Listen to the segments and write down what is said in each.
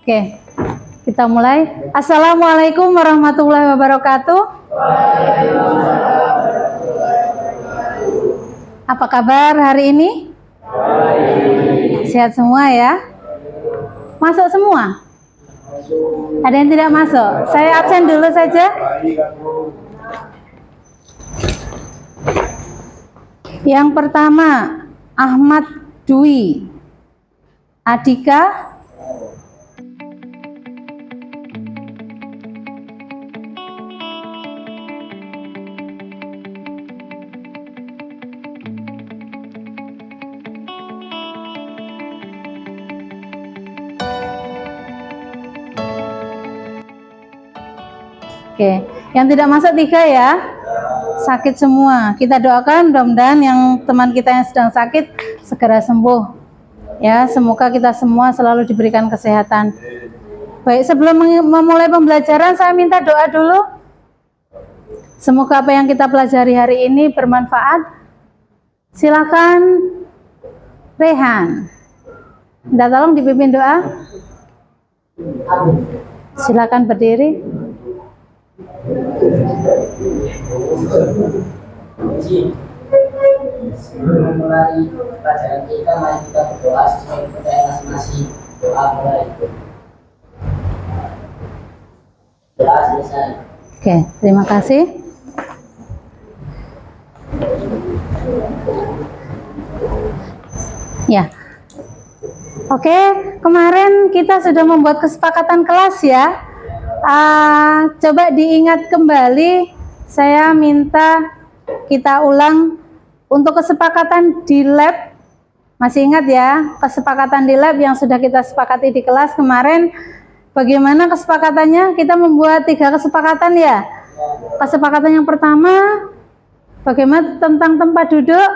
Oke, kita mulai. Assalamualaikum warahmatullahi wabarakatuh. Apa kabar hari ini? Sehat semua ya? Masuk semua? Ada yang tidak masuk? Saya absen dulu saja. Yang pertama, Ahmad Dwi Adika. Oke, yang tidak masuk 3 ya, sakit semua. Kita doakan mudah-mudahan yang teman kita yang sedang sakit segera sembuh. Ya, semoga kita semua selalu diberikan kesehatan. Baik, sebelum memulai pembelajaran saya minta doa dulu. Semoga apa yang kita pelajari hari ini bermanfaat. Silakan Rehan. Minta tolong dipimpin doa. Silakan berdiri. Sebelum memulai pelajaran kita, mari kita berdoa sesuai kepercayaan masing-masing. Doa mulai. Doa selesai. Oke, terima kasih. Ya. Oke, kemarin kita sudah membuat kesepakatan kelas ya. Coba diingat kembali, saya minta kita ulang untuk kesepakatan di lab. Masih ingat ya, kesepakatan di lab yang sudah kita sepakati di kelas kemarin. Bagaimana kesepakatannya? Kita membuat 3 kesepakatan ya. Kesepakatan yang pertama, bagaimana tentang tempat duduk?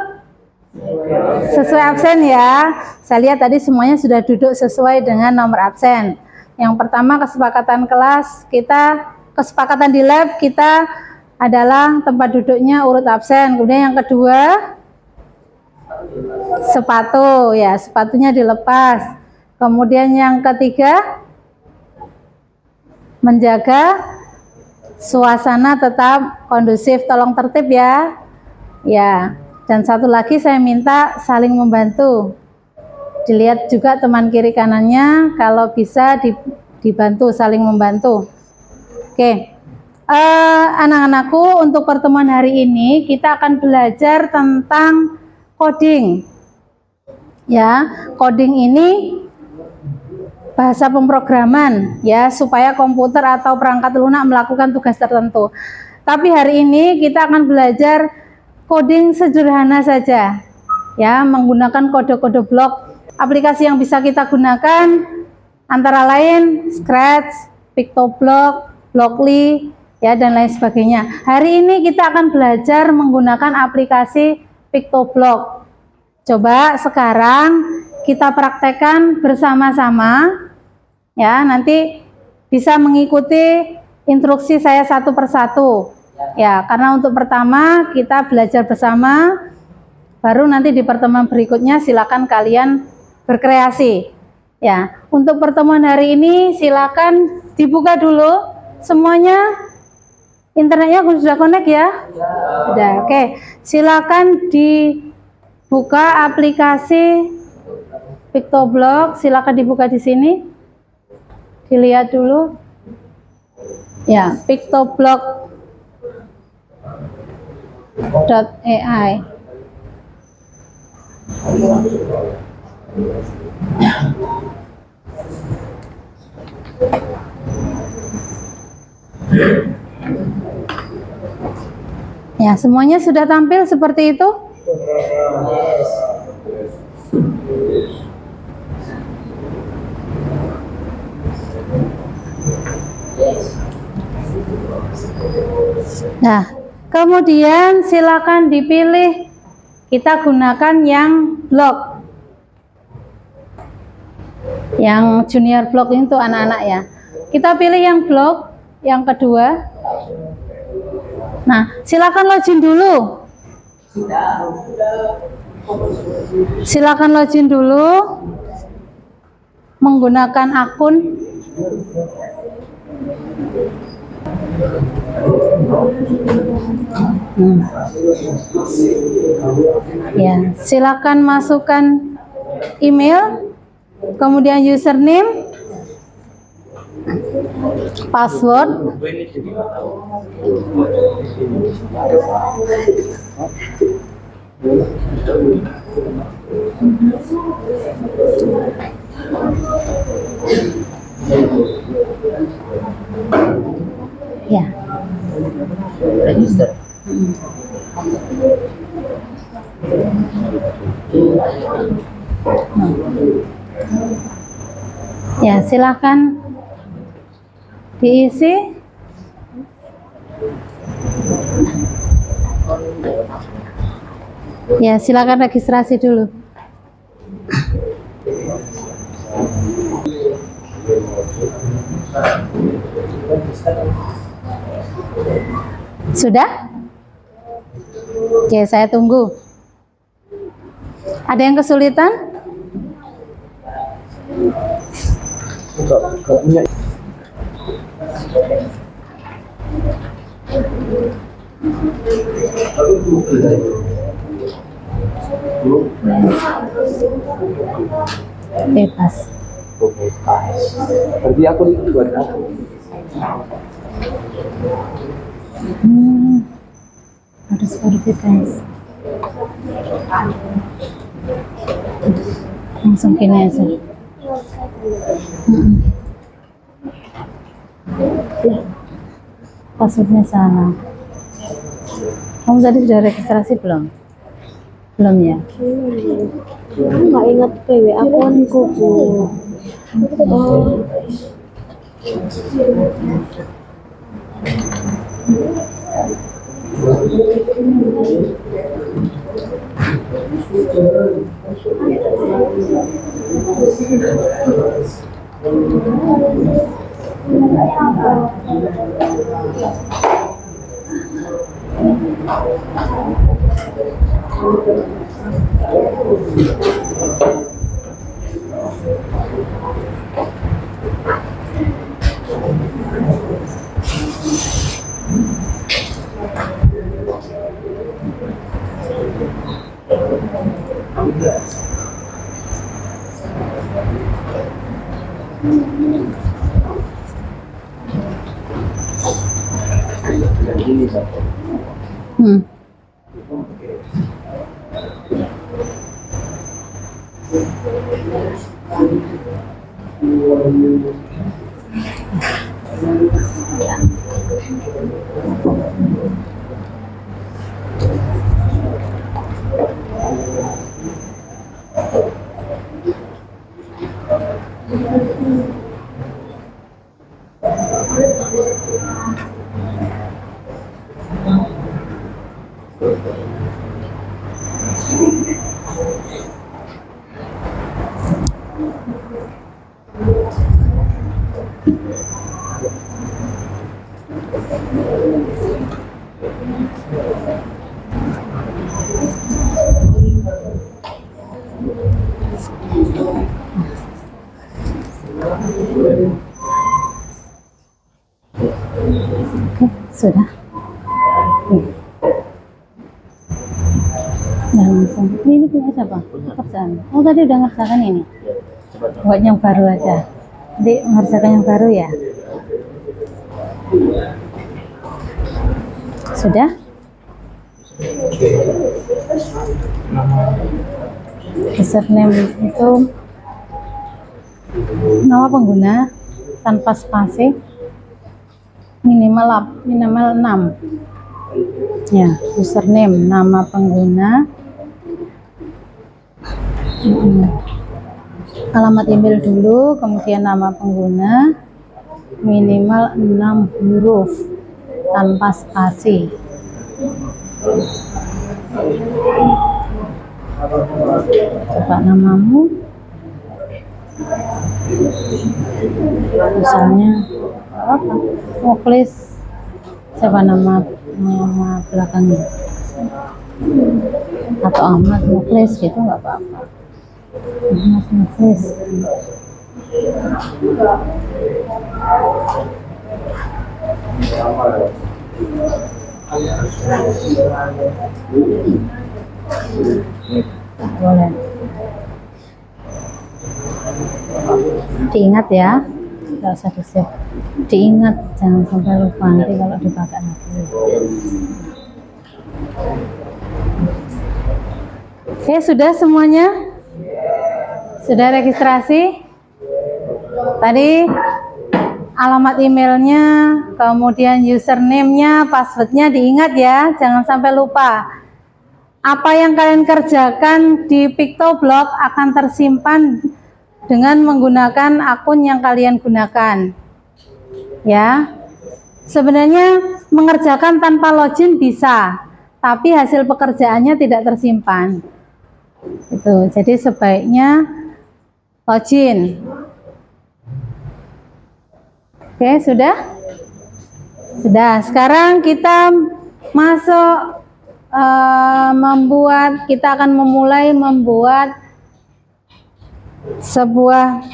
Sesuai absen ya. Saya lihat tadi semuanya sudah duduk sesuai dengan nomor absen. Yang pertama kesepakatan kelas kita, kesepakatan di lab kita adalah tempat duduknya urut absen. Kemudian yang kedua, sepatu ya, sepatunya dilepas. Kemudian yang ketiga, menjaga suasana tetap kondusif, tolong tertib ya. Ya, dan satu lagi saya minta saling membantu. Dilihat juga teman kiri kanannya, kalau bisa dibantu, saling membantu. Oke, anak-anakku, untuk pertemuan hari ini kita akan belajar tentang coding. Ya, coding ini bahasa pemrograman ya, supaya komputer atau perangkat lunak melakukan tugas tertentu. Tapi hari ini kita akan belajar coding sederhana saja ya, menggunakan kode-kode blok. Aplikasi yang bisa kita gunakan antara lain Scratch, PictoBlock, Blockly ya, dan lain sebagainya. Hari ini kita akan belajar menggunakan aplikasi PictoBlock. Coba sekarang kita praktekkan bersama-sama ya, nanti bisa mengikuti instruksi saya satu persatu ya, karena untuk pertama kita belajar bersama, baru nanti di pertemuan berikutnya silakan kalian berkreasi ya. Untuk pertemuan hari ini silakan dibuka dulu semuanya. Internetnya sudah connect ya? Sudah. Oke, silakan dibuka aplikasi PictoBlock, silakan dibuka di sini. Dilihat dulu. Ya, PictoBlock.ai. Ya, semuanya sudah tampil seperti itu. Nah, kemudian silakan dipilih, kita gunakan yang blok, yang junior blok itu anak-anak ya. Kita pilih yang blok yang kedua. Nah, silakan login dulu. Silakan login dulu menggunakan akun Ya, silakan masukkan email, kemudian username, password. Ya. Register. Ya, silakan diisi. Ya, silakan registrasi dulu. Sudah? Oke, saya tunggu. Ada yang kesulitan? Bebas. Berarti aku itu buat aku. Harus verifikasi. Langsung gini aja. Passwordnya salah. Kamu tadi sudah registrasi belum? Belum ya? Nggak ingat PW akunku, Bu. Hmm. Oke, sudah. Nah, langsung. Ini punya siapa? Pekerjaan. Oh, tadi udah ngerjakan ini. Buat yang baru aja. Jadi mengerjakan yang baru ya. Sudah? Username itu nama pengguna tanpa spasi, minimal 6. Ya, username nama pengguna, alamat email dulu, kemudian nama pengguna, minimal 6 huruf tanpa spasi. Coba namamu, misalnya apa? Muklis. Siapa nama belakangnya? Atau Ahmad Muklis gitu, nggak apa-apa. Ahmad Muklis. Boleh. Diingat ya, nggak usah di-save. Diingat, jangan sampai lupa nanti kalau dipakai lagi. Oke, sudah semuanya? Sudah registrasi? Tadi alamat emailnya, kemudian username-nya, password-nya diingat ya, jangan sampai lupa. Apa yang kalian kerjakan di PictoBlock akan tersimpan dengan menggunakan akun yang kalian gunakan. Ya. Sebenarnya mengerjakan tanpa login bisa, tapi hasil pekerjaannya tidak tersimpan. Itu. Jadi sebaiknya login. Oke, sudah? Sudah. Sekarang kita masuk kita akan memulai membuat sebuah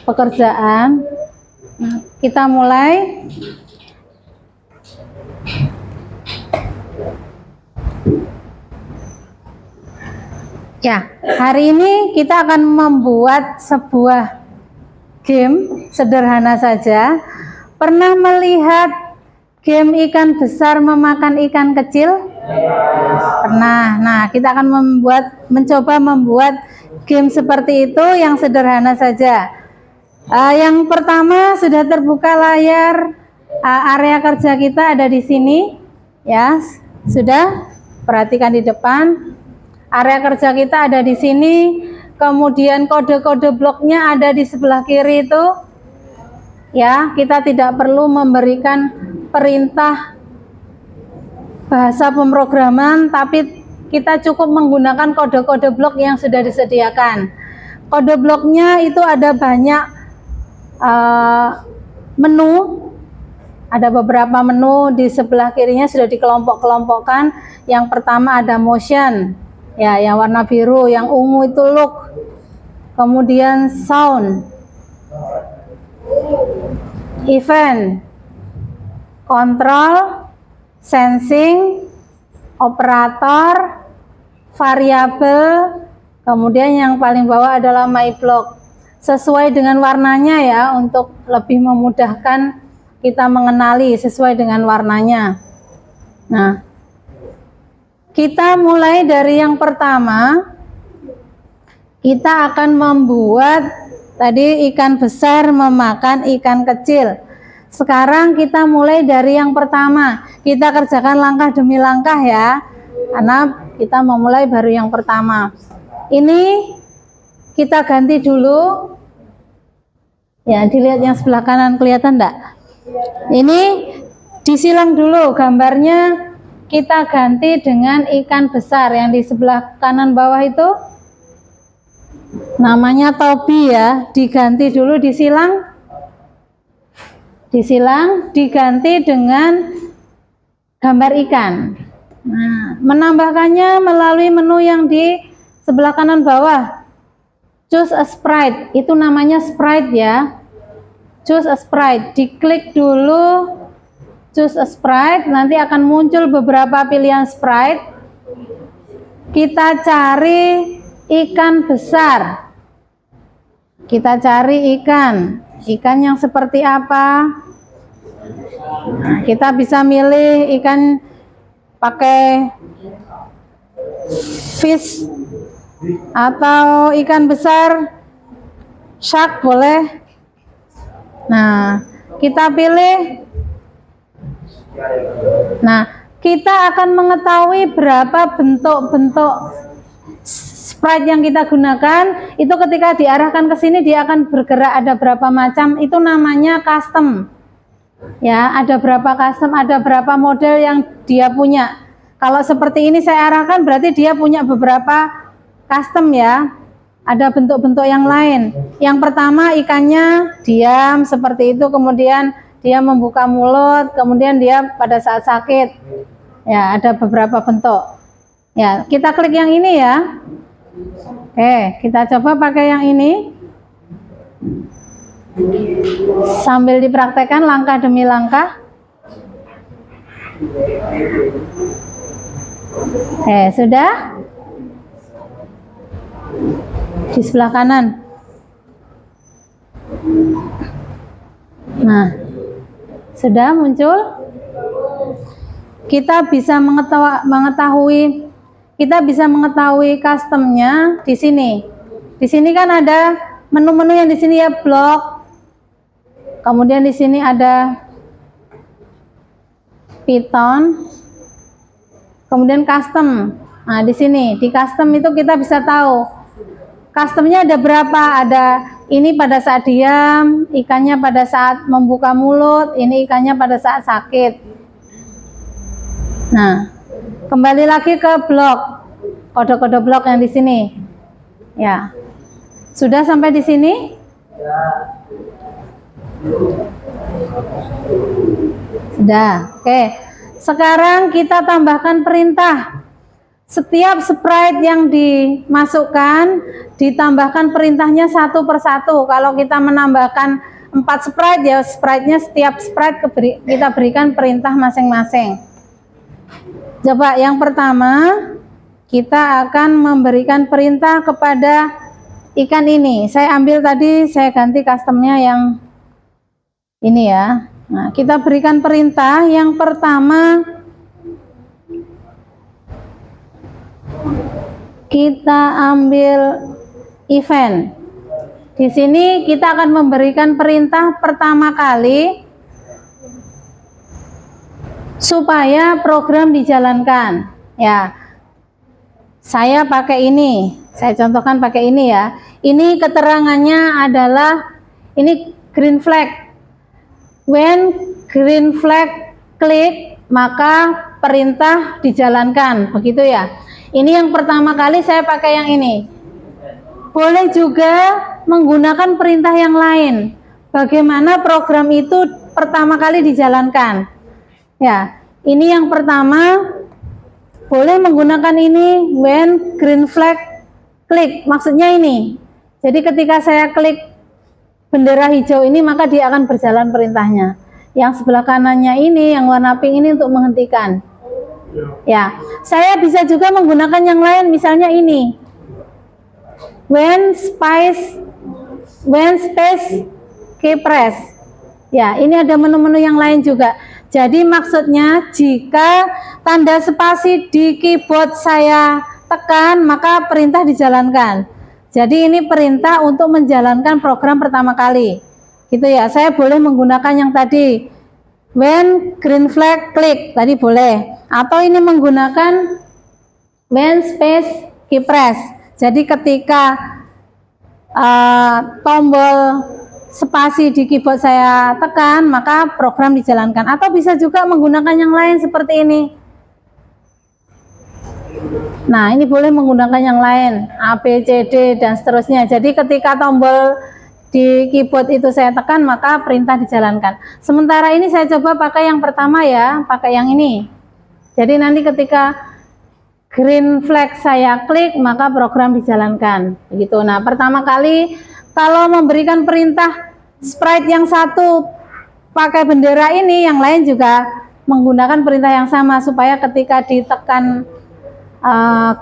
pekerjaan. Nah, kita mulai. Ya, hari ini kita akan membuat sebuah game sederhana saja. Pernah melihat game ikan besar memakan ikan kecil? Pernah. Nah, kita akan mencoba membuat game seperti itu yang sederhana saja. Yang pertama sudah terbuka layar, area kerja kita ada di sini, ya. Sudah, perhatikan di depan. Area kerja kita ada di sini. Kemudian kode-kode bloknya ada di sebelah kiri itu. Ya, kita tidak perlu memberikan perintah bahasa pemrograman, tapi kita cukup menggunakan kode-kode blok yang sudah disediakan. Kode bloknya itu ada banyak menu, ada beberapa menu di sebelah kirinya sudah dikelompok-kelompokkan. Yang pertama ada motion, ya, yang warna biru, yang ungu itu look, kemudian sound, event, control, sensing, operator, variabel, kemudian yang paling bawah adalah my block. Sesuai dengan warnanya ya, untuk lebih memudahkan kita mengenali sesuai dengan warnanya. Nah, kita mulai dari yang pertama. Kita akan membuat tadi ikan besar memakan ikan kecil. Sekarang kita mulai dari yang pertama. Kita kerjakan langkah demi langkah ya, karena kita memulai baru yang pertama. Ini kita ganti dulu. Ya, dilihat yang sebelah kanan, kelihatan enggak? Ini disilang dulu gambarnya, kita ganti dengan ikan besar yang di sebelah kanan bawah itu. Namanya Tobi ya, diganti dulu, disilang, diganti dengan gambar ikan. Nah, menambahkannya melalui menu yang di sebelah kanan bawah. Choose a sprite, itu namanya sprite ya. Choose a sprite, diklik dulu choose a sprite, nanti akan muncul beberapa pilihan sprite. Kita cari ikan besar. Kita cari ikan yang seperti apa. Nah, kita bisa milih ikan pakai fish atau ikan besar shark boleh. Nah, kita pilih. Nah, kita akan mengetahui berapa bentuk-bentuk sprite yang kita gunakan. Itu ketika diarahkan ke sini dia akan bergerak, ada berapa macam, itu namanya custom. Ya, ada berapa custom, ada berapa model yang dia punya. Kalau seperti ini saya arahkan berarti dia punya beberapa custom ya. Ada bentuk-bentuk yang lain. Yang pertama ikannya diam seperti itu, kemudian dia membuka mulut, kemudian dia pada saat sakit. Ya, ada beberapa bentuk. Ya, kita klik yang ini ya. Oke, kita coba pakai yang ini. Sambil dipraktekkan langkah demi langkah. Sudah? Di sebelah kanan. Nah, sudah muncul. Kita bisa mengetahui customnya di sini. Di sini kan ada menu-menu yang di sini ya, blog. Kemudian di sini ada Python. Kemudian custom. Nah, di sini di custom itu kita bisa tahu customnya ada berapa. Ada ini pada saat diam, ikannya pada saat membuka mulut, ini ikannya pada saat sakit. Nah, kembali lagi ke blok, kode-kode blok yang di sini. Ya, sudah sampai di sini? Sudah. Oke. Sekarang kita tambahkan perintah. Setiap sprite yang dimasukkan, ditambahkan perintahnya satu persatu. Kalau kita menambahkan 4 sprite, ya sprite-nya setiap sprite kita berikan perintah masing-masing. Coba yang pertama, kita akan memberikan perintah kepada ikan ini. Saya ambil tadi, saya ganti customnya yang ini ya. Nah, kita berikan perintah yang pertama. Kita ambil event. Di sini kita akan memberikan perintah pertama kali supaya program dijalankan. Ya, saya pakai ini. Saya contohkan pakai ini ya. Ini keterangannya adalah ini green flag. When green flag klik, maka perintah dijalankan. Begitu ya. Ini yang pertama kali saya pakai yang ini. Boleh juga menggunakan perintah yang lain. Bagaimana program itu pertama kali dijalankan. Ya, ini yang pertama. Boleh menggunakan ini when green flag klik. Maksudnya ini. Jadi ketika saya klik bendera hijau ini, maka dia akan berjalan perintahnya. Yang sebelah kanannya ini, yang warna pink ini untuk menghentikan. Ya, saya bisa juga menggunakan yang lain, misalnya ini. When space key press. Ya, ini ada menu-menu yang lain juga. Jadi maksudnya jika tanda spasi di keyboard saya tekan, maka perintah dijalankan. Jadi ini perintah untuk menjalankan program pertama kali. Gitu ya. Saya boleh menggunakan yang tadi. When green flag klik, tadi boleh. Atau ini menggunakan when space key press. Jadi ketika tombol spasi di keyboard saya tekan, maka program dijalankan. Atau bisa juga menggunakan yang lain seperti ini. Nah, ini boleh menggunakan yang lain, A, B, C, D, dan seterusnya. Jadi ketika tombol di keyboard itu saya tekan, maka perintah dijalankan. Sementara ini saya coba pakai yang pertama ya, pakai yang ini. Jadi nanti ketika green flag saya klik, maka program dijalankan. Begitu. Nah, pertama kali kalau memberikan perintah sprite yang satu pakai bendera ini, yang lain juga menggunakan perintah yang sama supaya ketika ditekan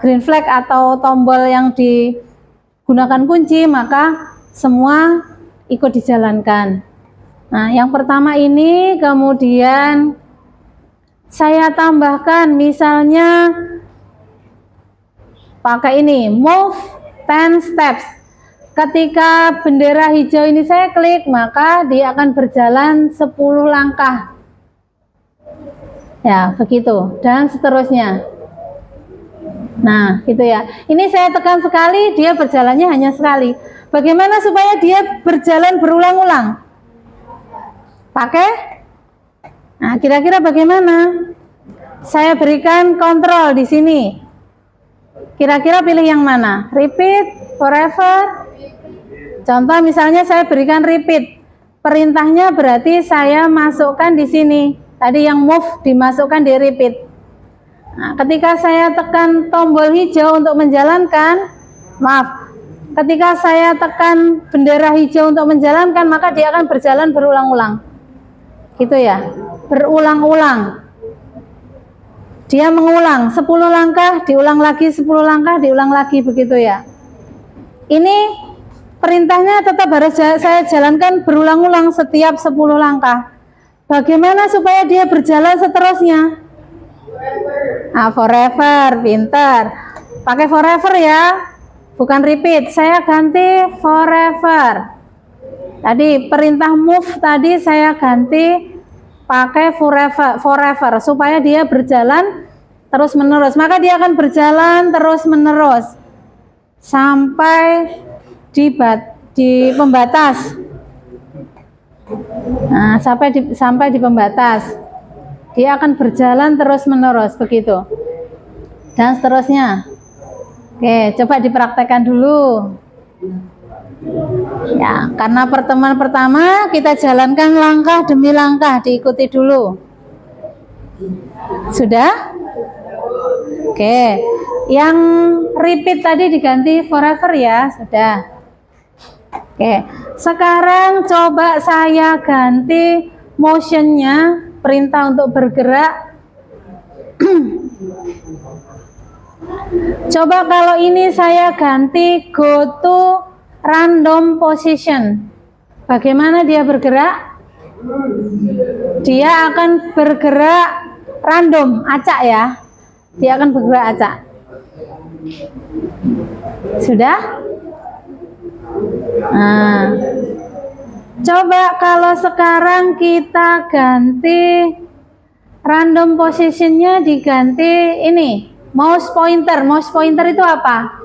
green flag atau tombol yang digunakan kunci, maka semua ikut dijalankan. Nah, yang pertama ini, kemudian saya tambahkan misalnya pakai ini, move 10 steps. Ketika bendera hijau ini saya klik, maka dia akan berjalan 10 langkah. Ya, begitu. Dan seterusnya. Nah, gitu ya. Ini saya tekan sekali, dia berjalannya hanya sekali. Bagaimana supaya dia berjalan berulang-ulang? Pakai? Nah, kira-kira bagaimana? Saya berikan kontrol di sini. Kira-kira pilih yang mana? Repeat, forever. Contoh misalnya saya berikan repeat. Perintahnya berarti saya masukkan di sini. Tadi yang move dimasukkan di repeat. Nah, ketika saya tekan tombol hijau untuk menjalankan, maaf, Ketika saya tekan bendera hijau untuk menjalankan, maka dia akan berjalan berulang-ulang. Gitu ya, berulang-ulang. Dia mengulang 10 langkah, diulang lagi 10 langkah, diulang lagi, begitu ya. Ini perintahnya tetap harus saya jalankan berulang-ulang setiap 10 langkah. Bagaimana supaya dia berjalan seterusnya? Nah, forever, pintar. Pakai forever ya, bukan repeat. Saya ganti forever. Tadi perintah move tadi saya ganti pakai forever supaya dia berjalan terus menerus. Maka dia akan berjalan terus menerus sampai di pembatas. Nah, sampai di pembatas. Dia akan berjalan terus menerus begitu. Dan seterusnya. Oke, coba dipraktekkan dulu. Ya, karena pertemuan pertama kita jalankan langkah demi langkah, diikuti dulu. Sudah? Oke. Yang repeat tadi diganti forever ya, sudah. Oke. Sekarang coba saya ganti motionnya, perintah untuk bergerak. Coba kalau ini saya ganti go to random position. Bagaimana dia bergerak? Dia akan bergerak random, acak ya. Dia akan bergerak acak. Sudah? Nah, coba kalau sekarang kita ganti random positionnya, diganti ini mouse pointer. Mouse pointer itu apa?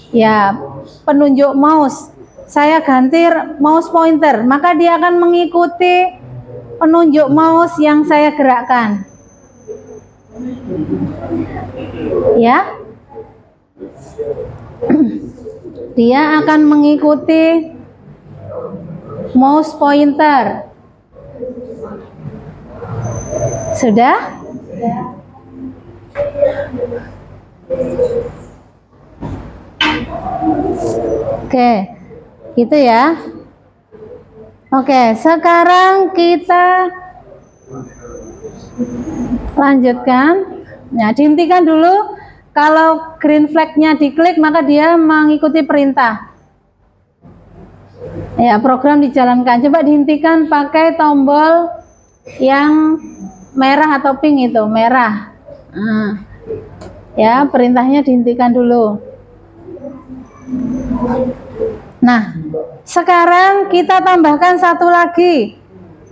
Ya, penunjuk mouse. Saya ganti mouse pointer, maka dia akan mengikuti penunjuk mouse yang saya gerakkan. Ya, dia akan mengikuti mouse pointer. Sudah? Oke, gitu ya. Oke, sekarang kita lanjutkan. Nah, dihentikan dulu. Kalau green flag-nya diklik, maka dia mengikuti perintah. Ya, program dijalankan. Coba dihentikan pakai tombol yang merah atau pink itu, merah. Nah, ya, perintahnya dihentikan dulu. Nah, sekarang kita tambahkan satu lagi,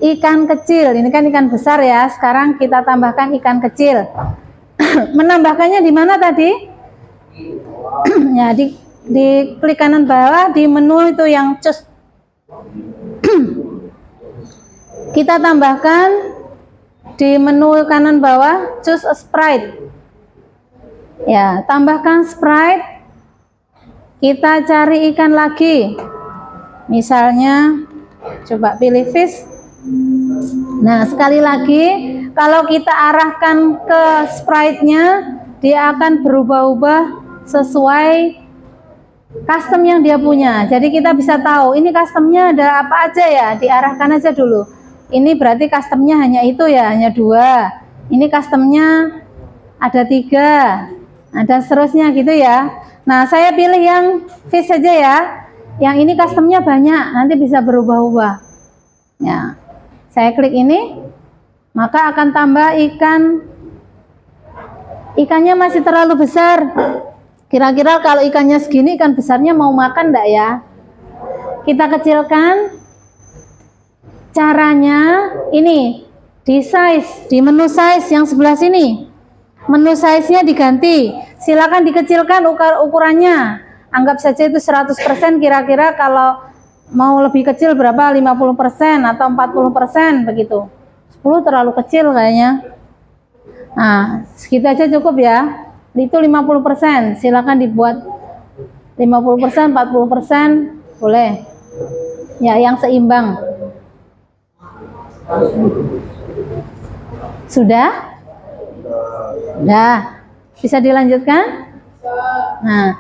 ikan kecil. Ini kan ikan besar ya, sekarang kita tambahkan ikan kecil. Menambahkannya di mana tadi? Ya, di klik kanan bawah di menu itu yang choose. Kita tambahkan di menu kanan bawah choose a sprite. Ya, tambahkan sprite. Kita cari ikan lagi. Misalnya coba pilih fish. Nah, sekali lagi kalau kita arahkan ke sprite-nya, dia akan berubah-ubah sesuai custom yang dia punya. Jadi kita bisa tahu ini customnya ada apa aja ya, diarahkan aja dulu. Ini berarti customnya hanya itu ya, hanya 2. Ini customnya ada 3, ada seterusnya gitu ya. Nah, saya pilih yang fish saja ya. Yang ini customnya banyak, nanti bisa berubah-ubah. Ya, saya klik ini, maka akan tambah ikan. Ikannya masih terlalu besar. Kira-kira kalau ikannya segini, ikan besarnya mau makan enggak ya? Kita kecilkan. Caranya ini, di size, di menu size yang sebelah sini. Menu size-nya diganti. Silakan dikecilkan ukurannya. Anggap saja itu 100%, kira-kira kalau mau lebih kecil berapa? 50% atau 40% begitu. 10 terlalu kecil kayaknya. Nah, segitu aja cukup ya. Itu 50%. Silakan dibuat 50%, 40%, boleh. Ya, yang seimbang. Sudah? Sudah. Bisa dilanjutkan? Nah,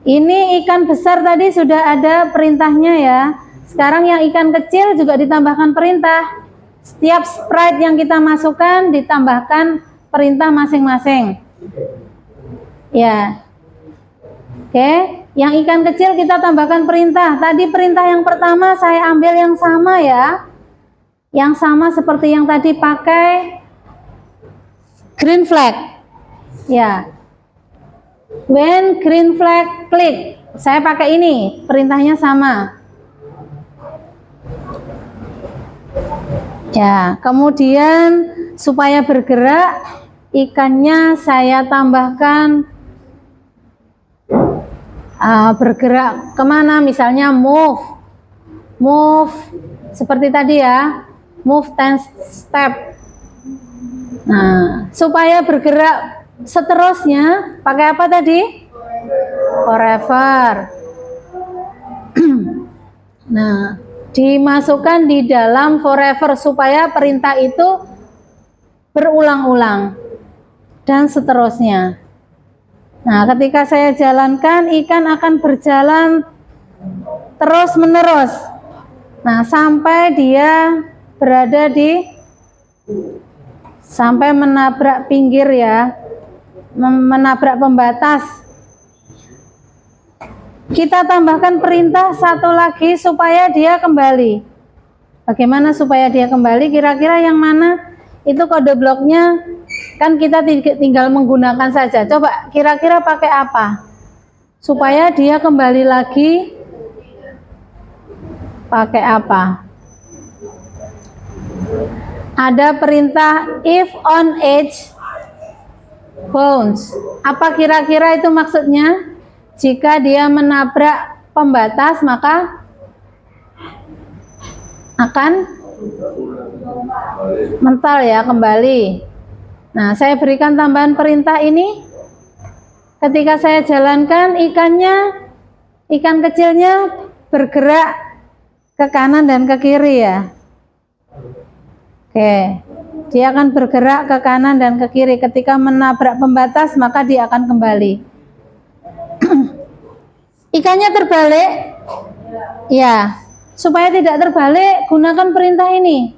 Ini ikan besar tadi sudah ada perintahnya ya. Sekarang yang ikan kecil juga ditambahkan perintah. Setiap sprite yang kita masukkan ditambahkan perintah masing-masing. Ya. Oke, yang ikan kecil kita tambahkan perintah. Tadi perintah yang pertama saya ambil yang sama ya. Yang sama seperti yang tadi pakai green flag. Ya. When green flag click, saya pakai ini, perintahnya sama. Ya, kemudian supaya bergerak, ikannya saya tambahkan bergerak kemana? Misalnya move, seperti tadi ya, move 10 step. Nah, supaya bergerak seterusnya pakai apa tadi? Forever. Nah, dimasukkan di dalam forever supaya perintah itu berulang-ulang dan seterusnya. Nah, ketika saya jalankan, ikan akan berjalan terus-menerus. Nah, sampai dia berada sampai menabrak pinggir ya, menabrak pembatas. Kita tambahkan perintah satu lagi supaya dia kembali. Bagaimana supaya dia kembali? Kira-kira yang mana? Itu kode bloknya kan kita tinggal menggunakan saja. Coba kira-kira pakai apa? Supaya dia kembali lagi pakai apa? Ada perintah if on edge bounce. Apa kira-kira itu maksudnya? Jika dia menabrak pembatas maka akan mental ya, kembali. Nah, saya berikan tambahan perintah ini. Ketika saya jalankan, ikan kecilnya bergerak ke kanan dan ke kiri ya. Oke, dia akan bergerak ke kanan dan ke kiri. Ketika menabrak pembatas maka dia akan kembali. Ikannya terbalik ya, supaya tidak terbalik gunakan perintah ini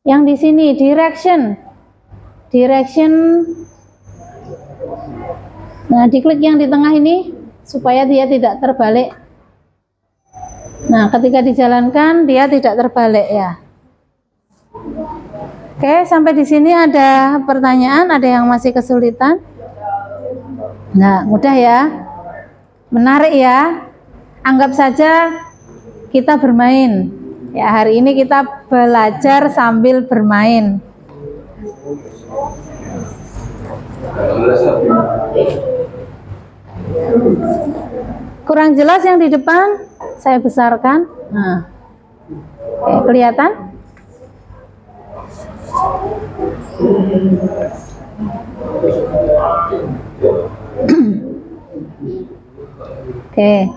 yang di sini, direction. Nah, diklik yang di tengah ini supaya dia tidak terbalik. Nah, ketika dijalankan dia tidak terbalik ya. Oke, sampai di sini ada pertanyaan, ada yang masih kesulitan? Nah, mudah ya. Menarik ya. Anggap saja kita bermain. Ya, hari ini kita belajar sambil bermain. Kurang jelas yang di depan, saya besarkan. Nah, oke, kelihatan? Oke.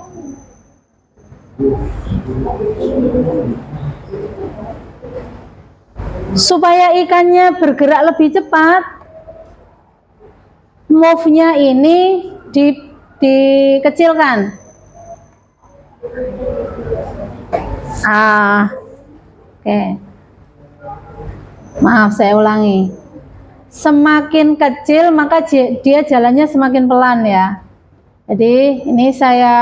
Supaya ikannya bergerak lebih cepat, move-nya ini dikecilkan. Oke. Maaf, saya ulangi. Semakin kecil maka dia jalannya semakin pelan ya. Jadi ini saya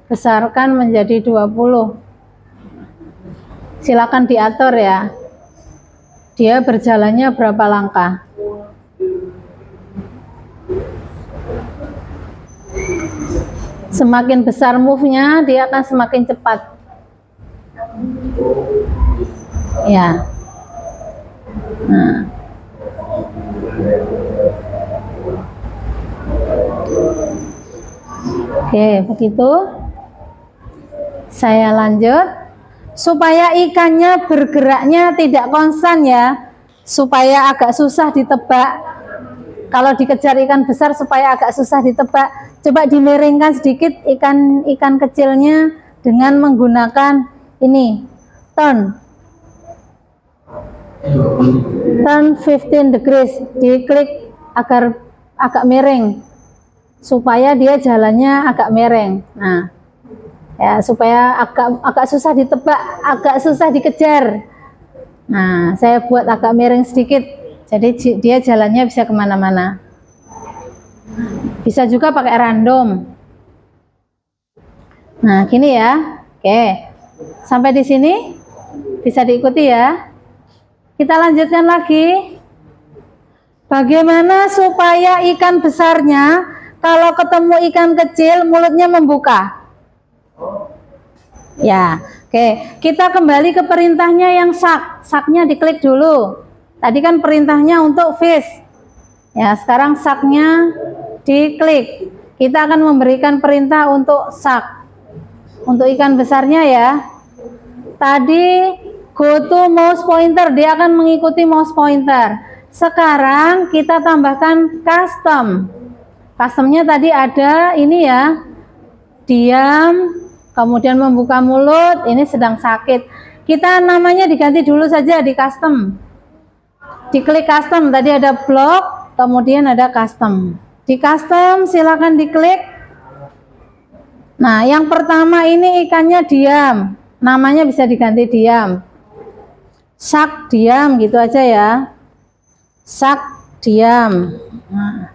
besarkan menjadi 20. Silakan diatur ya. Dia berjalannya berapa langkah. Semakin besar move-nya, dia akan semakin cepat. Ya. Nah. Oke, begitu. Saya lanjut. Supaya ikannya bergeraknya tidak konstan ya, supaya agak susah ditebak. Kalau dikejar ikan besar supaya agak susah ditebak, coba dimiringkan sedikit ikan kecilnya dengan menggunakan ini, turn 15 degrees, diklik agar agak miring. supaya dia jalannya agak miring. Nah, ya supaya agak susah ditebak, agak susah dikejar. Nah, saya buat agak miring sedikit, jadi dia jalannya bisa kemana-mana. Bisa juga pakai random. Nah, gini ya. Oke, sampai di sini bisa diikuti ya. Kita lanjutkan lagi. Bagaimana supaya ikan besarnya kalau ketemu ikan kecil mulutnya membuka? Ya, oke. Kita kembali ke perintahnya yang sak. Saknya diklik dulu. Tadi kan perintahnya untuk fish. Ya, sekarang saknya diklik. Kita akan memberikan perintah untuk sak. Untuk ikan besarnya ya. Tadi go to mouse pointer, dia akan mengikuti mouse pointer. Sekarang kita tambahkan custom. Customnya tadi ada ini ya, diam, kemudian membuka mulut, ini sedang sakit. Kita namanya diganti dulu saja di custom. Diklik custom, tadi ada block, kemudian ada custom. Di custom silakan diklik. Nah, yang pertama ini ikannya diam, namanya bisa diganti diam. Sak diam gitu aja ya. Sak diam. Nah.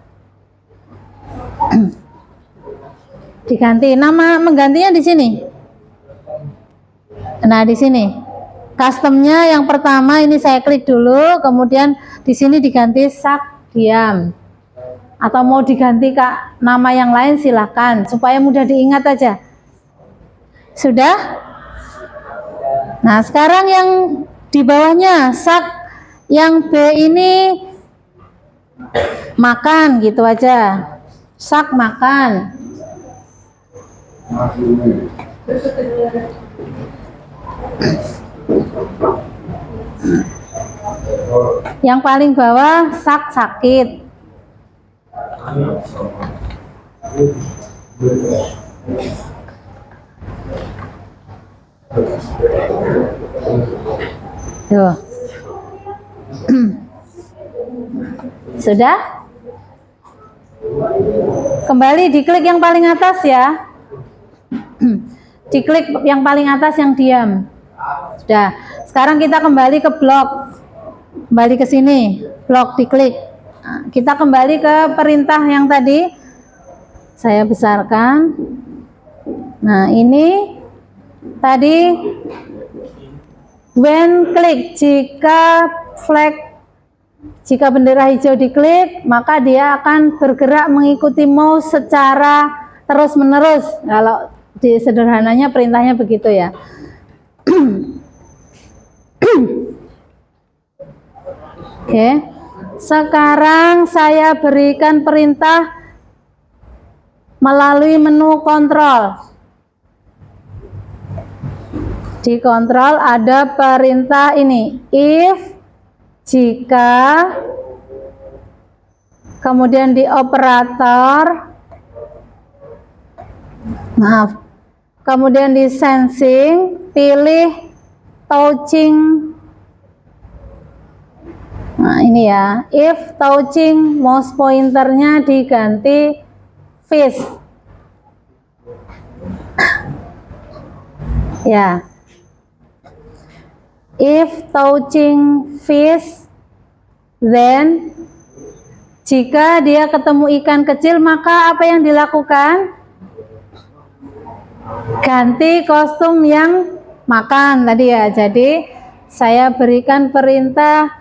Diganti nama, menggantinya di sini. Nah, di sini. Customnya yang pertama ini saya klik dulu, kemudian di sini diganti sak diam. Atau mau diganti Kak nama yang lain silakan supaya mudah diingat aja. Sudah? Nah, sekarang yang di bawahnya sak yang B ini makan gitu aja. Sak makan. Yang paling bawah sak sakit. Tuh. Sudah? Kembali diklik yang paling atas ya. Diklik yang paling atas yang diam. Sudah. Sekarang kita kembali ke blok. Kembali ke sini, blok diklik. Nah, kita kembali ke perintah yang tadi. Saya besarkan. Nah, ini tadi when click, jika bendera hijau diklik, maka dia akan bergerak mengikuti mouse secara terus menerus. Kalau di sederhananya perintahnya begitu ya. Oke, sekarang saya berikan perintah melalui menu kontrol. Di kontrol ada perintah ini, if, jika, kemudian di operator, maaf, kemudian di sensing, pilih touching. Nah, ini ya, if touching mouse pointernya diganti fish. Ya. If touching fish, then jika dia ketemu ikan kecil, maka apa yang dilakukan? Ganti kostum yang makan tadi ya. Jadi saya berikan perintah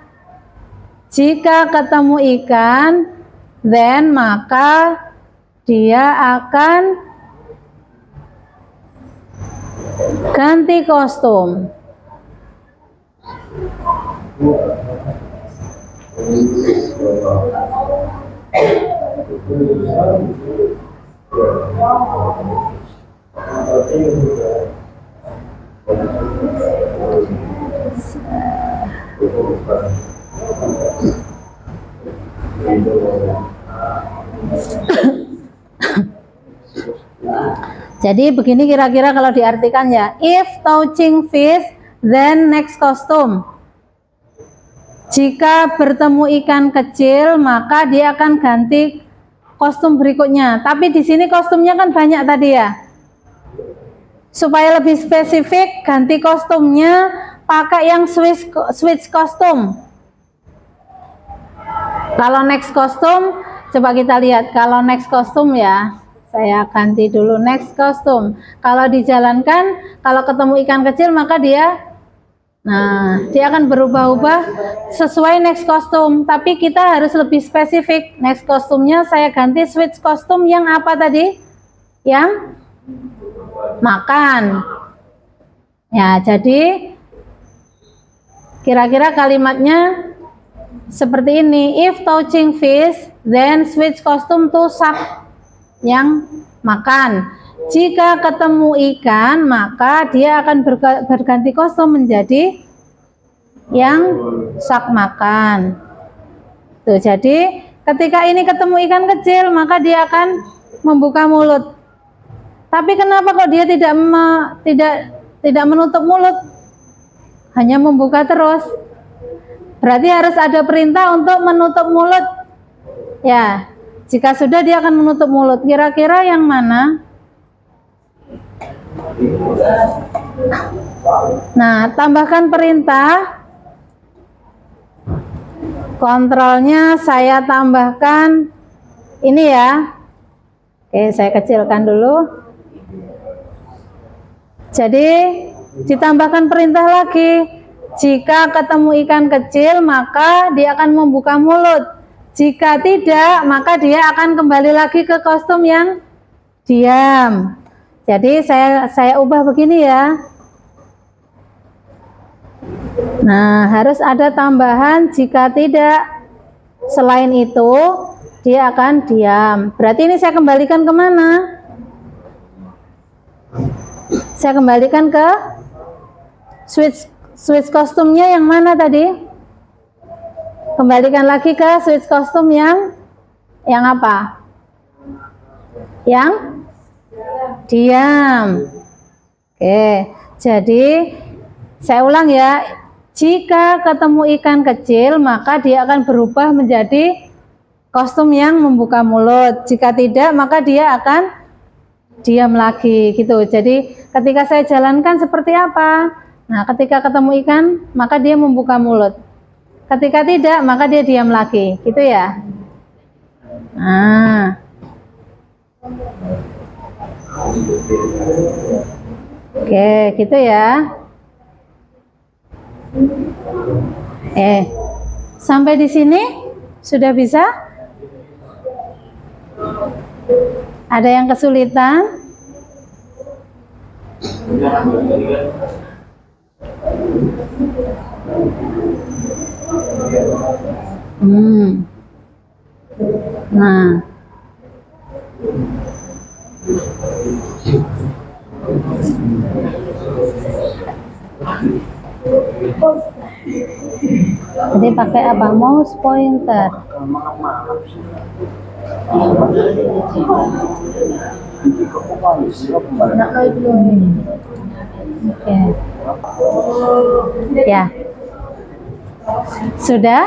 jika ketemu ikan, then maka dia akan ganti kostum. Jadi begini kira-kira kalau diartikan ya, if touching fish, then next costume. Jika bertemu ikan kecil, maka dia akan ganti kostum berikutnya. Tapi di sini kostumnya kan banyak tadi ya. Supaya lebih spesifik, ganti kostumnya pakai yang switch kostum. Kalau next kostum, coba kita lihat. Kalau next kostum ya, saya ganti dulu next kostum. Kalau dijalankan, kalau ketemu ikan kecil maka dia akan berubah-ubah sesuai next kostum. Tapi kita harus lebih spesifik. Next kostumnya saya ganti switch kostum yang apa tadi? Yang makan. Ya, jadi kira-kira kalimatnya seperti ini. If touching fish, then switch costume to shark, yang makan. Jika ketemu ikan, maka dia akan berganti kostum menjadi yang shark makan. Tuh, jadi ketika ini ketemu ikan kecil, maka dia akan membuka mulut. Tapi kenapa kok dia tidak menutup mulut, hanya membuka terus? Berarti harus ada perintah untuk menutup mulut. Ya, jika sudah dia akan menutup mulut. Kira-kira yang mana? Nah, tambahkan perintah. Kontrolnya saya tambahkan ini ya. Oke, saya kecilkan dulu. Jadi ditambahkan perintah lagi. Jika ketemu ikan kecil, maka dia akan membuka mulut. Jika tidak, maka dia akan kembali lagi ke kostum yang diam. Jadi saya ubah begini ya. Nah, harus ada tambahan. Jika tidak, selain itu dia akan diam. Berarti ini saya kembalikan kemana? Saya kembalikan ke switch kostumnya yang mana tadi? Kembalikan lagi ke switch kostum yang apa? Yang diam. Oke, jadi saya ulang ya. Jika ketemu ikan kecil, maka dia akan berubah menjadi kostum yang membuka mulut. Jika tidak, maka dia akan diam lagi gitu. Jadi ketika saya jalankan seperti apa? Nah, ketika ketemu ikan, maka dia membuka mulut. Ketika tidak, maka dia diam lagi. Gitu ya. Nah. Oke, gitu ya. Sampai di sini sudah bisa? Ada yang kesulitan? Nah. Jadi pakai apa? Mouse pointer. Oke. Ya. Sudah?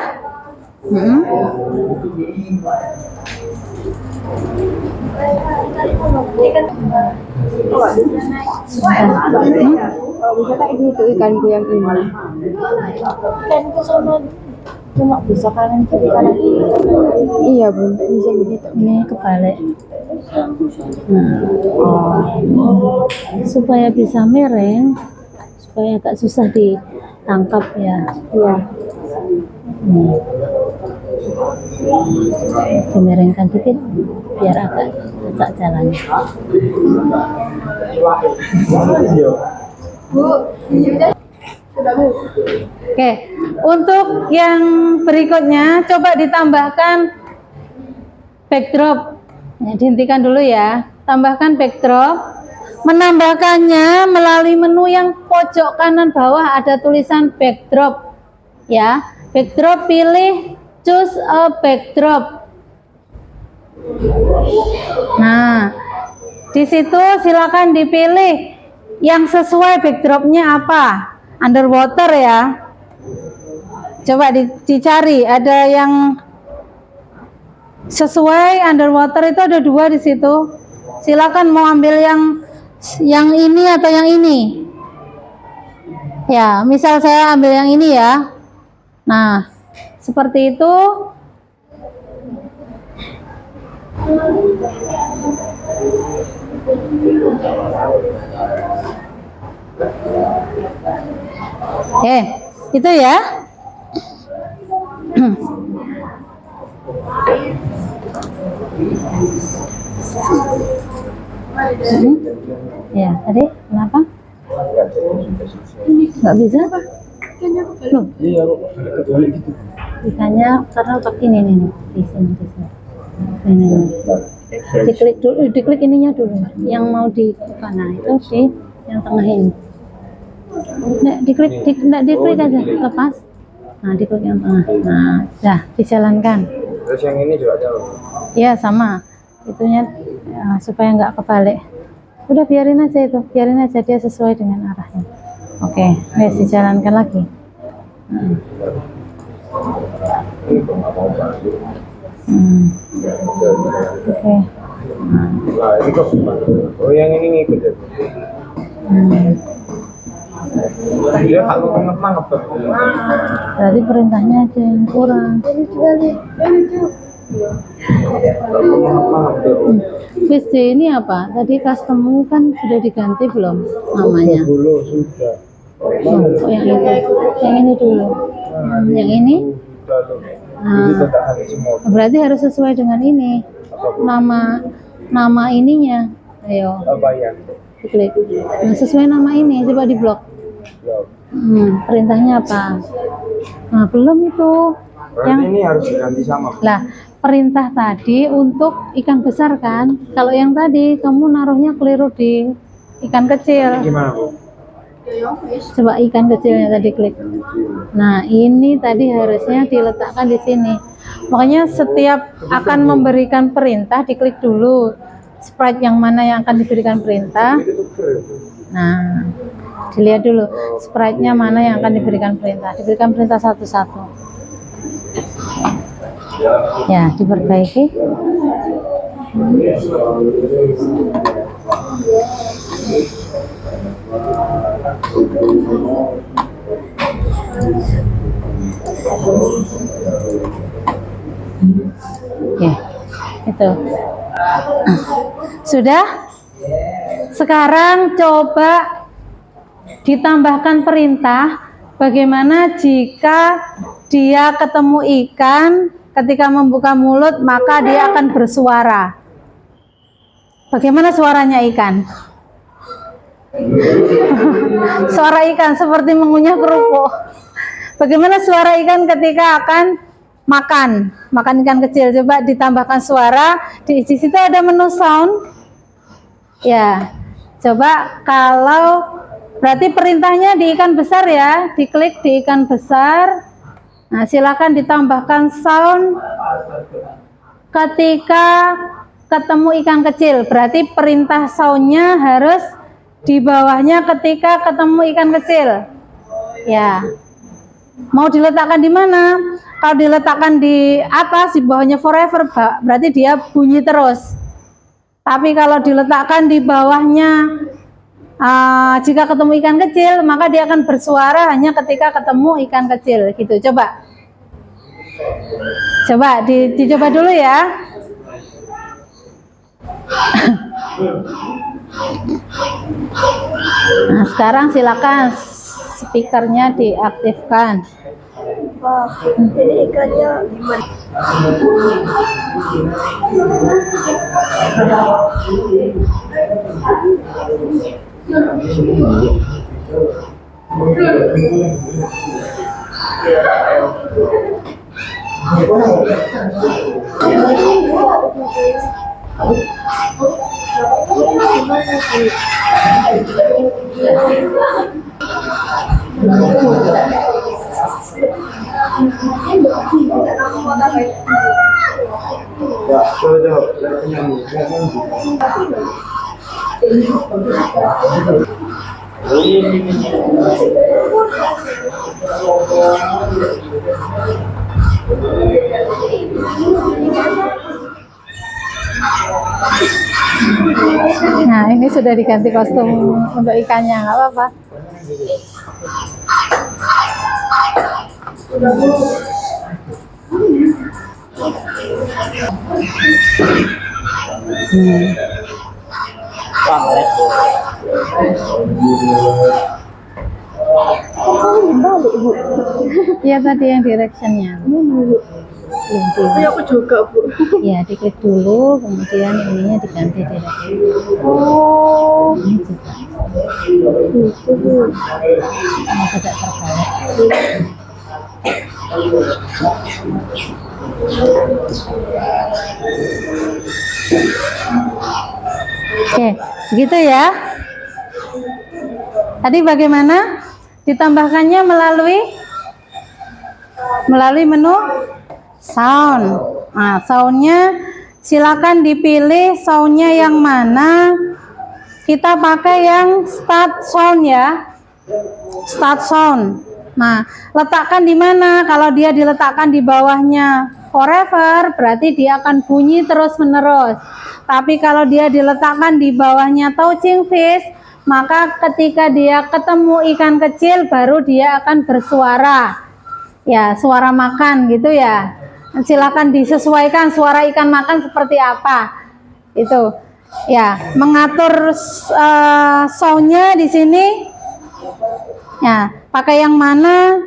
Bisa kayak gitu ikanku yang ini. Dan ke sana cuma bisa kanan kiri kanan kiri. Iya bun, bisa begitu. Ini kebalik. Supaya bisa miring, supaya agak susah ditangkap ya. Iya. Dimiringkan dikit biar agak jalannya. Oke, untuk yang berikutnya coba ditambahkan backdrop. Ya, dihentikan dulu ya. Tambahkan backdrop. Menambahkannya melalui menu yang pojok kanan bawah ada tulisan backdrop. Ya, backdrop, pilih choose a backdrop. Nah, di situ silakan dipilih yang sesuai backdropnya apa. Underwater ya. Coba dicari ada yang sesuai underwater itu ada 2 di situ. Silakan mau ambil yang ini atau yang ini. Ya, misal saya ambil yang ini ya. Nah, seperti itu. Itu ya. Ya, tadi kenapa? Nggak bisa? Loh, ikannya karena otak ini nih, di sini. Ini. Diklik ininya dulu, yang mau dibuka. Nah, itu di yang tengah ini. Diklik aja, lepas. Nah, diklik yang tengah. Nah, dah dijalankan. Terus yang ini juga jauh. Ya, sama. Itunya ya, supaya nggak kebalik. Udah biarin aja itu, biarin aja dia sesuai dengan arahnya. Oke, wes dijalankan lagi. Oke. Nah, ini kok oh yang ini ngikut ya. Dia kalau nangkep Berarti perintahnya aja yang kurang. VC ini apa? Tadi custom kan sudah diganti belum namanya? dulu sudah. Oh, yang itu, yang ini dulu. Yang ini? Berarti harus sesuai dengan ini. Nama ininya. Ayo. Apa ya? Diklik. Nah, sesuai nama ini, coba di blok. Perintahnya apa? Nah, belum itu. Berarti ini harus diganti sama. Lah, perintah tadi untuk ikan besar kan? Kalau yang tadi kamu naruhnya keliru di ikan kecil. Gimana, Bu? Coba ikan kecilnya tadi klik. Nah, ini tadi harusnya diletakkan di sini. Makanya setiap akan memberikan perintah diklik dulu sprite yang mana yang akan diberikan perintah. Nah, dilihat dulu sprite-nya mana yang akan diberikan perintah. Diberikan perintah satu-satu. Ya, diperbaiki. Oke, itu sudah. Sekarang coba ditambahkan perintah. Bagaimana jika dia ketemu ikan, ketika membuka mulut maka dia akan bersuara. Bagaimana suaranya ikan? Suara ikan seperti mengunyah kerupuk. Bagaimana suara ikan ketika akan makan ikan kecil? Coba ditambahkan suara. Di situ ada menu sound. Ya, coba kalau berarti perintahnya di ikan besar ya, diklik di ikan besar. Nah, silakan ditambahkan sound ketika ketemu ikan kecil. Berarti perintah soundnya harus di bawahnya ketika ketemu ikan kecil. Ya, mau diletakkan di mana? Kalau diletakkan di atas, di bawahnya forever, berarti dia bunyi terus. Tapi kalau diletakkan di bawahnya, jika ketemu ikan kecil, maka dia akan bersuara hanya ketika ketemu ikan kecil. Gitu. Coba dicoba dulu ya. Nah, sekarang silakan speakernya diaktifkan. Wah, ini ikannya gimana? Ya, coba ini sudah diganti kostum untuk ikannya, nggak apa-apa. Balik Bu. Ya tadi yang directionnya. Aku juga Bu. Ya diklik dulu, kemudian ininya diganti direction. Oh, Ini juga. gitu Bu. Ini tidak terbalik. Oke, gitu ya. Tadi bagaimana? Ditambahkannya melalui menu sound. Nah, soundnya silakan dipilih soundnya yang mana. Kita pakai yang start sound ya. Start sound. Nah, letakkan di mana? Kalau dia diletakkan di bawahnya forever, berarti dia akan bunyi terus-menerus. Tapi kalau dia diletakkan di bawahnya touching fish, maka ketika dia ketemu ikan kecil, baru dia akan bersuara. Ya, suara makan gitu ya. Silakan disesuaikan suara ikan makan seperti apa. Itu. Ya, mengatur soundnya di sini. Ya, pakai yang mana?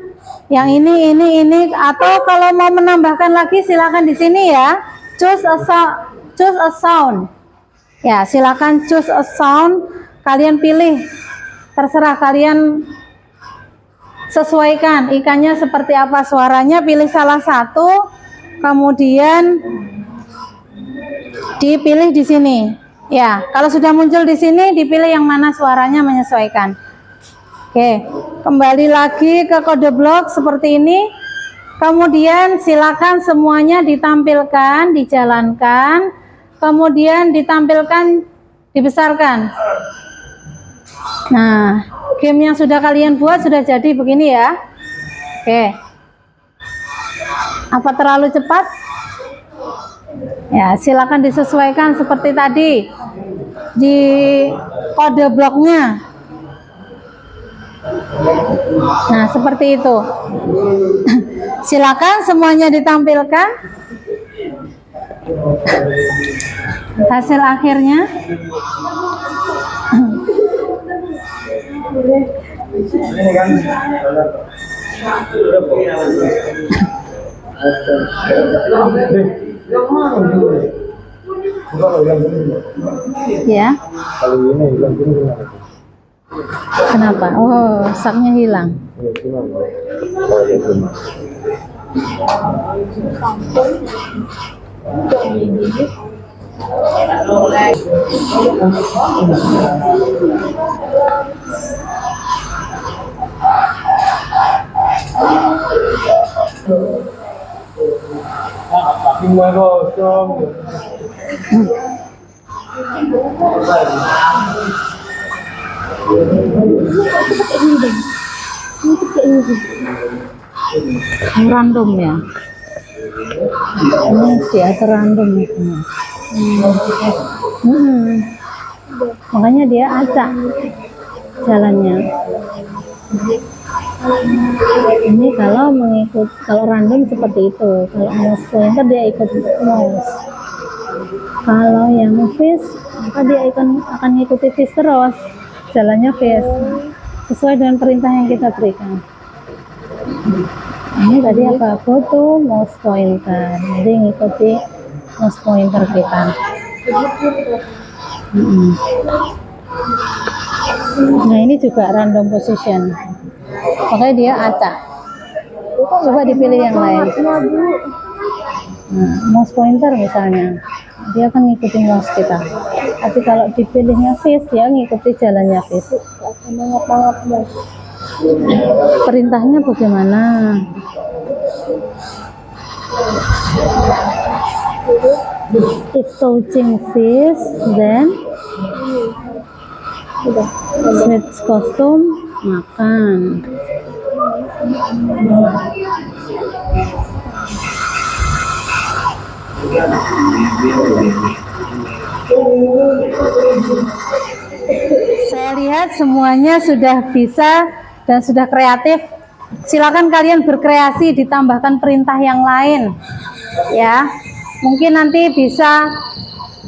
Yang ini, atau kalau mau menambahkan lagi silakan di sini ya. Choose a sound. Ya, silakan choose a sound. Kalian pilih. Terserah kalian sesuaikan ikannya seperti apa suaranya, pilih salah satu. Kemudian dipilih di sini. Ya, kalau sudah muncul di sini dipilih yang mana suaranya menyesuaikan. Oke, kembali lagi ke kode blok seperti ini. Kemudian silakan semuanya ditampilkan, dijalankan, kemudian ditampilkan, dibesarkan. Nah, game yang sudah kalian buat sudah jadi begini ya. Oke. Apa terlalu cepat? Ya, silakan disesuaikan seperti tadi di kode bloknya. Nah, seperti itu. Silakan semuanya ditampilkan. Hasil akhirnya. Ini kan Ya. kalau ini hilang ini gimana? Kenapa? Oh, sapnya hilang. Ya, gimana? Oh, ya, gimana? Semua kosong. Random ya. Ini diatur random itu. Makanya dia acak jalannya. Ini kalau kalau random seperti itu. Kalau mouse pointer dia ikut mouse. Kalau yang fish, maka dia akan mengikuti fish terus. Jalannya fish sesuai dengan perintah yang kita berikan. Ini tadi apa? Foto mouse pointer. Jadi ngikuti mouse pointer kita. Nah, ini juga random position. Makanya dia acak. Coba dipilih yang lain. Nah, mouse pointer misalnya, dia akan ngikuti mouse kita. Tapi kalau dipilihnya fish, ya ngikuti jalannya fish. Perintahnya bagaimana? If touching fish, then switch costume, makan. Saya lihat semuanya sudah bisa dan sudah kreatif. Silakan kalian berkreasi, ditambahkan perintah yang lain. Ya, mungkin nanti bisa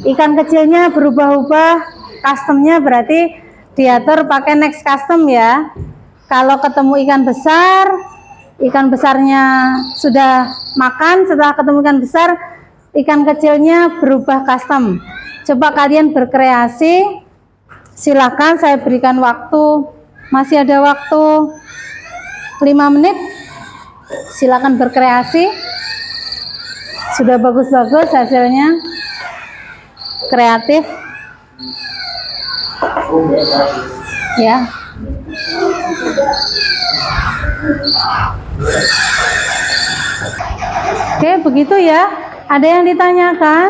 ikan kecilnya berubah-ubah, customnya berarti diatur pakai next custom ya. Kalau ketemu ikan besarnya sudah makan, setelah ketemu ikan besar, ikan kecilnya berubah custom. Coba kalian berkreasi. Silakan, saya berikan waktu, masih ada waktu 5 menit. Silakan berkreasi. Sudah bagus-bagus hasilnya, kreatif ya. Oke, begitu ya. Ada yang ditanyakan?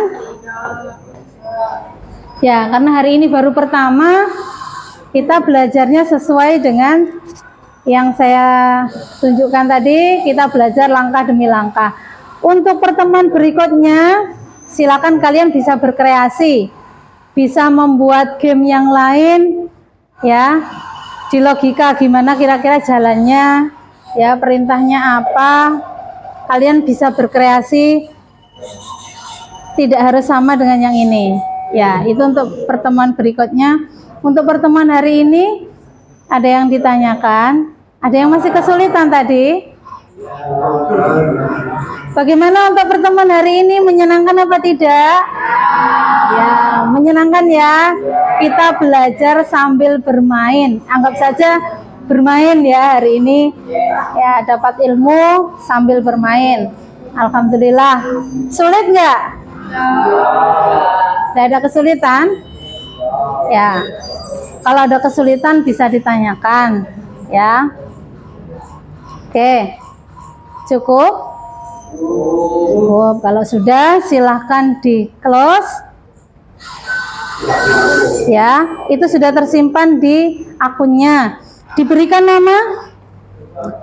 Ya, karena hari ini baru pertama, kita belajarnya sesuai dengan yang saya tunjukkan tadi. Kita belajar langkah demi langkah. Untuk pertemuan berikutnya, silakan kalian bisa berkreasi, bisa membuat game yang lain ya, di logika gimana kira-kira jalannya ya, perintahnya apa. Kalian bisa berkreasi, tidak harus sama dengan yang ini ya. Itu untuk pertemuan berikutnya. Untuk pertemuan hari ini, ada yang ditanyakan? Ada yang masih kesulitan tadi? Bagaimana untuk pertemuan hari ini, menyenangkan apa tidak? Ya, menyenangkan ya. Kita belajar sambil bermain. Anggap saja bermain ya hari ini. Ya, dapat ilmu sambil bermain. Alhamdulillah. Sulit nggak? Tidak ada kesulitan? Ya. Kalau ada kesulitan bisa ditanyakan ya. Oke. Cukup? Cukup. Kalau sudah, silahkan di close ya. Itu sudah tersimpan di akunnya. Diberikan nama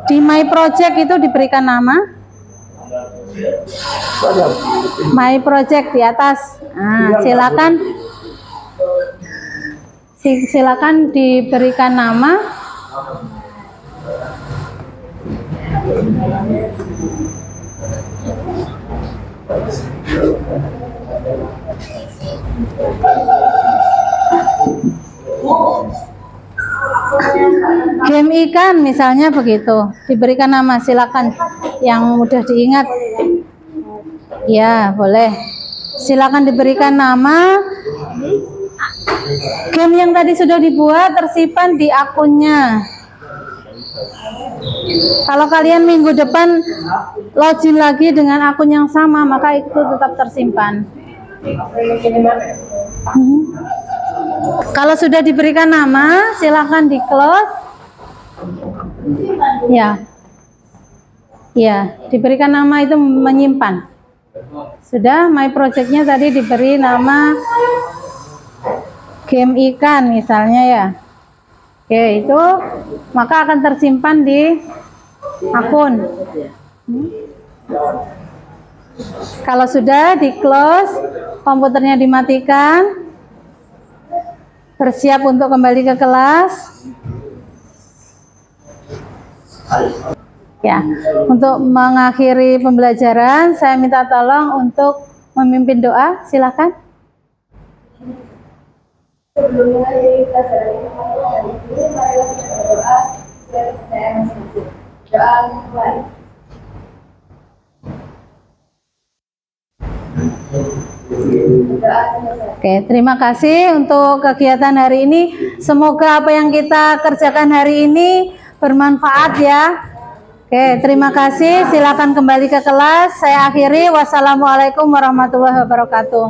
di My Project, itu diberikan nama My Project di atas. Nah, silakan diberikan nama. Game ikan misalnya begitu, diberikan nama. Silakan yang mudah diingat ya, boleh. Silakan diberikan nama. Game yang tadi sudah dibuat tersimpan di akunnya. Kalau kalian minggu depan login lagi dengan akun yang sama, maka itu tetap tersimpan. Kalau sudah diberikan nama, silahkan di close ya. Ya, diberikan nama itu menyimpan. Sudah, My Project-nya tadi diberi nama game ikan misalnya ya. Oke, itu maka akan tersimpan di akun. Kalau sudah di close, komputernya dimatikan, bersiap untuk kembali ke kelas. Ya, untuk mengakhiri pembelajaran, saya minta tolong untuk memimpin doa, silakan. Sebelum mengakhiri pelajaran ini, marilah kita berdoa biar saya masih doa mulai. Oke, terima kasih untuk kegiatan hari ini. Semoga apa yang kita kerjakan hari ini bermanfaat ya. Oke, terima kasih. Silakan kembali ke kelas. Saya akhiri. Wassalamualaikum warahmatullahi wabarakatuh.